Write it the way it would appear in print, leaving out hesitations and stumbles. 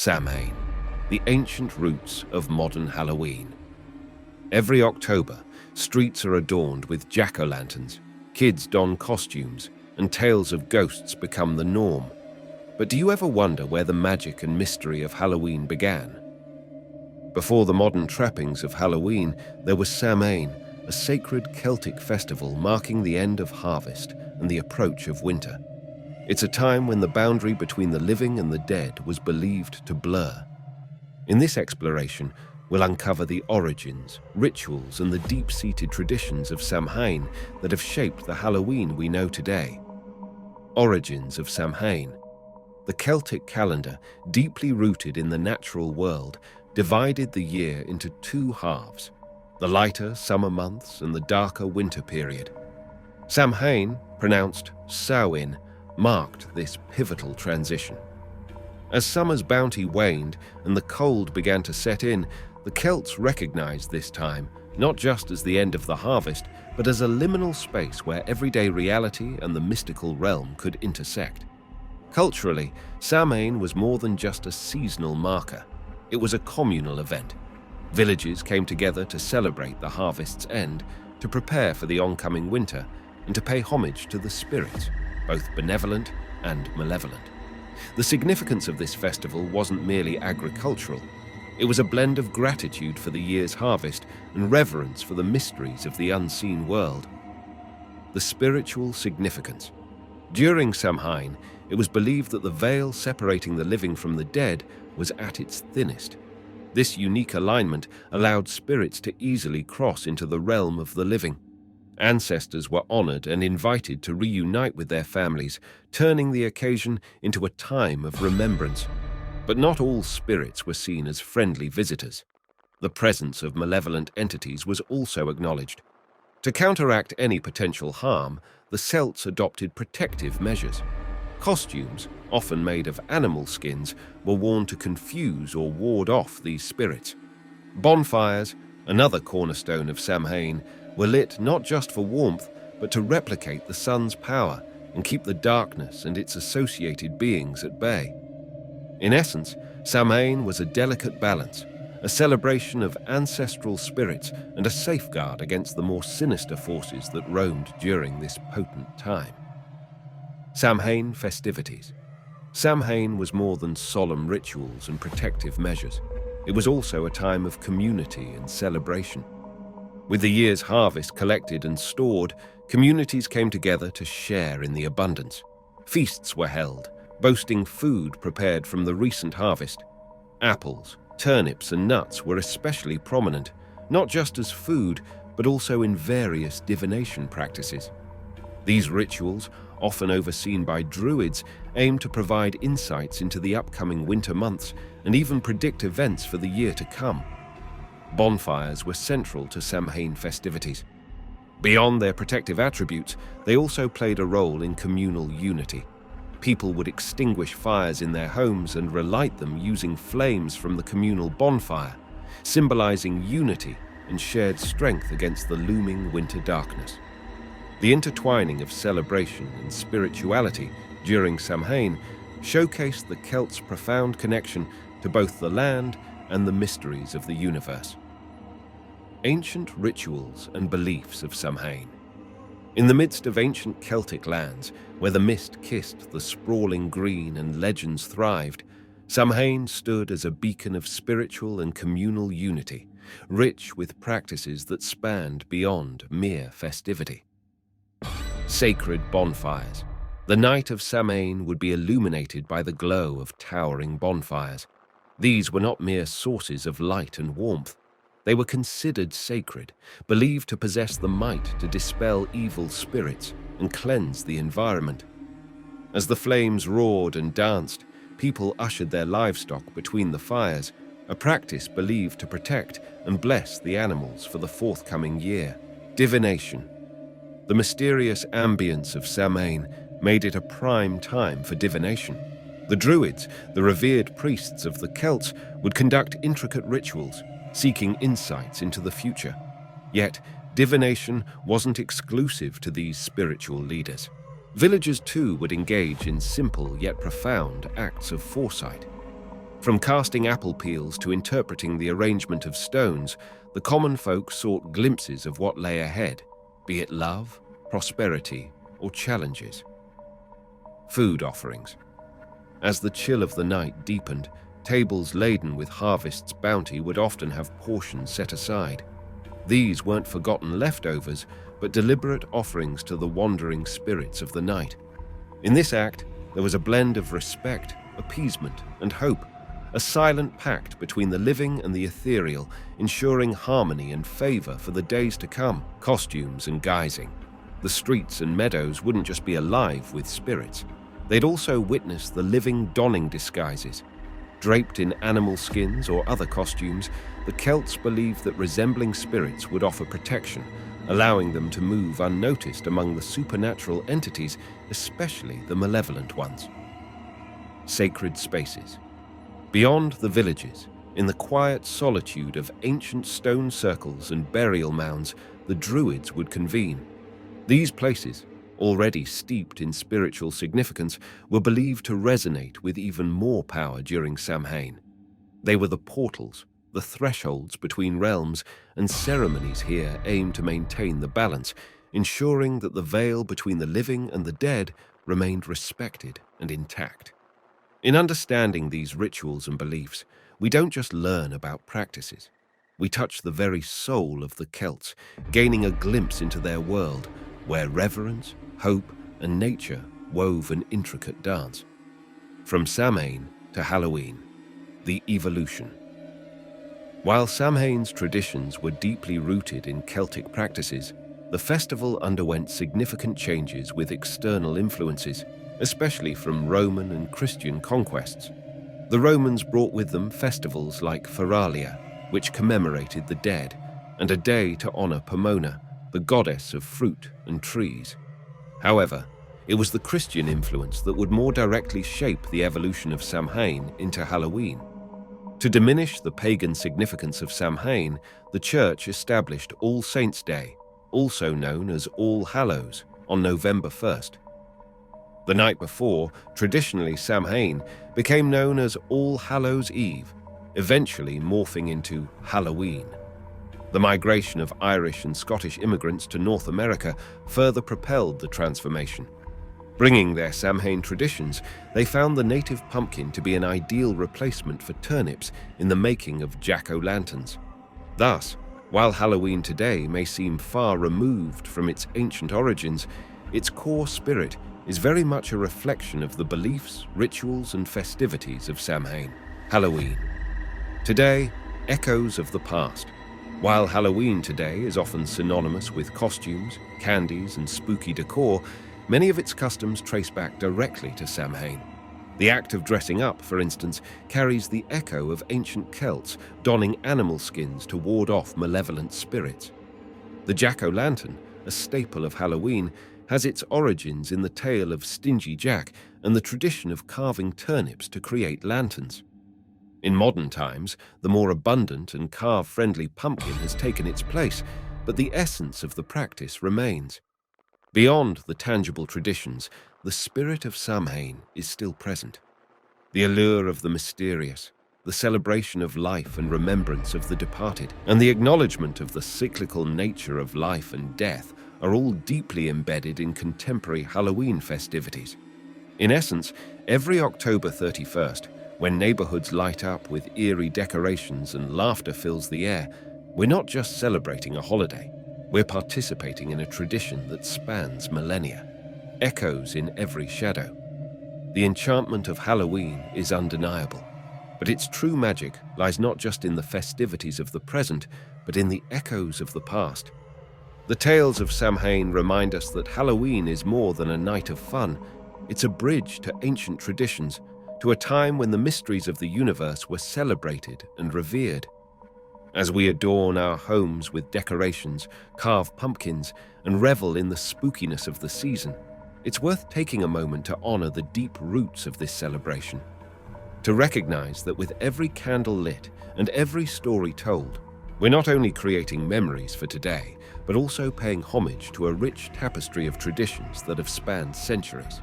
Samhain, the ancient roots of modern Halloween. Every October, streets are adorned with jack-o'-lanterns, kids don costumes, and tales of ghosts become the norm. But do you ever wonder where the magic and mystery of Halloween began? Before the modern trappings of Halloween, there was Samhain, a sacred Celtic festival marking the end of harvest and the approach of winter. It's a time when the boundary between the living and the dead was believed to blur. In this exploration, we'll uncover the origins, rituals, and the deep-seated traditions of Samhain that have shaped the Halloween we know today. Origins of Samhain. The Celtic calendar, deeply rooted in the natural world, divided the year into two halves, the lighter summer months and the darker winter period. Samhain, pronounced Samhain, marked this pivotal transition. As summer's bounty waned and the cold began to set in, the Celts recognized this time not just as the end of the harvest, but as a liminal space where everyday reality and the mystical realm could intersect. Culturally, Samhain was more than just a seasonal marker. It was a communal event. Villages came together to celebrate the harvest's end, to prepare for the oncoming winter, and to pay homage to the spirits, both benevolent and malevolent. The significance of this festival wasn't merely agricultural. It was a blend of gratitude for the year's harvest and reverence for the mysteries of the unseen world. The spiritual significance. During Samhain, it was believed that the veil separating the living from the dead was at its thinnest. This unique alignment allowed spirits to easily cross into the realm of the living. Ancestors were honored and invited to reunite with their families, turning the occasion into a time of remembrance. But not all spirits were seen as friendly visitors. The presence of malevolent entities was also acknowledged. To counteract any potential harm, the Celts adopted protective measures. Costumes, often made of animal skins, were worn to confuse or ward off these spirits. Bonfires, another cornerstone of Samhain, were lit not just for warmth, but to replicate the sun's power and keep the darkness and its associated beings at bay. In essence, Samhain was a delicate balance, a celebration of ancestral spirits and a safeguard against the more sinister forces that roamed during this potent time. Samhain festivities. Samhain was more than solemn rituals and protective measures. It was also a time of community and celebration. With the year's harvest collected and stored, communities came together to share in the abundance. Feasts were held, boasting food prepared from the recent harvest. Apples, turnips, and nuts were especially prominent, not just as food, but also in various divination practices. These rituals, often overseen by druids, aimed to provide insights into the upcoming winter months and even predict events for the year to come. Bonfires were central to Samhain festivities. Beyond their protective attributes, they also played a role in communal unity. People would extinguish fires in their homes and relight them using flames from the communal bonfire, symbolizing unity and shared strength against the looming winter darkness. The intertwining of celebration and spirituality during Samhain showcased the Celts' profound connection to both the land and the mysteries of the universe. Ancient rituals and beliefs of Samhain. In the midst of ancient Celtic lands, where the mist kissed the sprawling green and legends thrived, Samhain stood as a beacon of spiritual and communal unity, rich with practices that spanned beyond mere festivity. Sacred bonfires. The night of Samhain would be illuminated by the glow of towering bonfires. These were not mere sources of light and warmth. They were considered sacred, believed to possess the might to dispel evil spirits and cleanse the environment. As the flames roared and danced, people ushered their livestock between the fires, a practice believed to protect and bless the animals for the forthcoming year. Divination. The mysterious ambience of Samhain made it a prime time for divination. The Druids, the revered priests of the Celts, would conduct intricate rituals, seeking insights into the future. Yet, divination wasn't exclusive to these spiritual leaders. Villagers too would engage in simple yet profound acts of foresight. From casting apple peels to interpreting the arrangement of stones, the common folk sought glimpses of what lay ahead, be it love, prosperity, or challenges. Food offerings. As the chill of the night deepened, tables laden with harvest's bounty would often have portions set aside. These weren't forgotten leftovers, but deliberate offerings to the wandering spirits of the night. In this act, there was a blend of respect, appeasement, and hope, a silent pact between the living and the ethereal, ensuring harmony and favor for the days to come. Costumes and guising. The streets and meadows wouldn't just be alive with spirits. They'd also witness the living donning disguises. Draped in animal skins or other costumes, the Celts believed that resembling spirits would offer protection, allowing them to move unnoticed among the supernatural entities, especially the malevolent ones. Sacred spaces. Beyond the villages, in the quiet solitude of ancient stone circles and burial mounds, the Druids would convene. These places, already steeped in spiritual significance, were believed to resonate with even more power during Samhain. They were the portals, the thresholds between realms, and ceremonies here aimed to maintain the balance, ensuring that the veil between the living and the dead remained respected and intact. In understanding these rituals and beliefs, we don't just learn about practices. We touch the very soul of the Celts, gaining a glimpse into their world, where reverence, hope, and nature wove an intricate dance. From Samhain to Halloween, the evolution. While Samhain's traditions were deeply rooted in Celtic practices, the festival underwent significant changes with external influences, especially from Roman and Christian conquests. The Romans brought with them festivals like Feralia, which commemorated the dead, and a day to honor Pomona, the goddess of fruit and trees. However, it was the Christian influence that would more directly shape the evolution of Samhain into Halloween. To diminish the pagan significance of Samhain, the Church established All Saints' Day, also known as All Hallows, on November 1st. The night before, traditionally Samhain, became known as All Hallows' Eve, eventually morphing into Halloween. The migration of Irish and Scottish immigrants to North America further propelled the transformation. Bringing their Samhain traditions, they found the native pumpkin to be an ideal replacement for turnips in the making of jack-o'-lanterns. Thus, while Halloween today may seem far removed from its ancient origins, its core spirit is very much a reflection of the beliefs, rituals, and festivities of Samhain. Halloween. Today, echoes of the past. While Halloween today is often synonymous with costumes, candies, and spooky decor, many of its customs trace back directly to Samhain. The act of dressing up, for instance, carries the echo of ancient Celts donning animal skins to ward off malevolent spirits. The jack-o'-lantern, a staple of Halloween, has its origins in the tale of Stingy Jack and the tradition of carving turnips to create lanterns. In modern times, the more abundant and carve-friendly pumpkin has taken its place, but the essence of the practice remains. Beyond the tangible traditions, the spirit of Samhain is still present. The allure of the mysterious, the celebration of life and remembrance of the departed, and the acknowledgement of the cyclical nature of life and death are all deeply embedded in contemporary Halloween festivities. In essence, every October 31st, when neighborhoods light up with eerie decorations and laughter fills the air, we're not just celebrating a holiday, we're participating in a tradition that spans millennia, echoes in every shadow. The enchantment of Halloween is undeniable, but its true magic lies not just in the festivities of the present, but in the echoes of the past. The tales of Samhain remind us that Halloween is more than a night of fun. It's a bridge to ancient traditions, to a time when the mysteries of the universe were celebrated and revered. As we adorn our homes with decorations, carve pumpkins, and revel in the spookiness of the season, it's worth taking a moment to honor the deep roots of this celebration. To recognize that with every candle lit and every story told, we're not only creating memories for today, but also paying homage to a rich tapestry of traditions that have spanned centuries.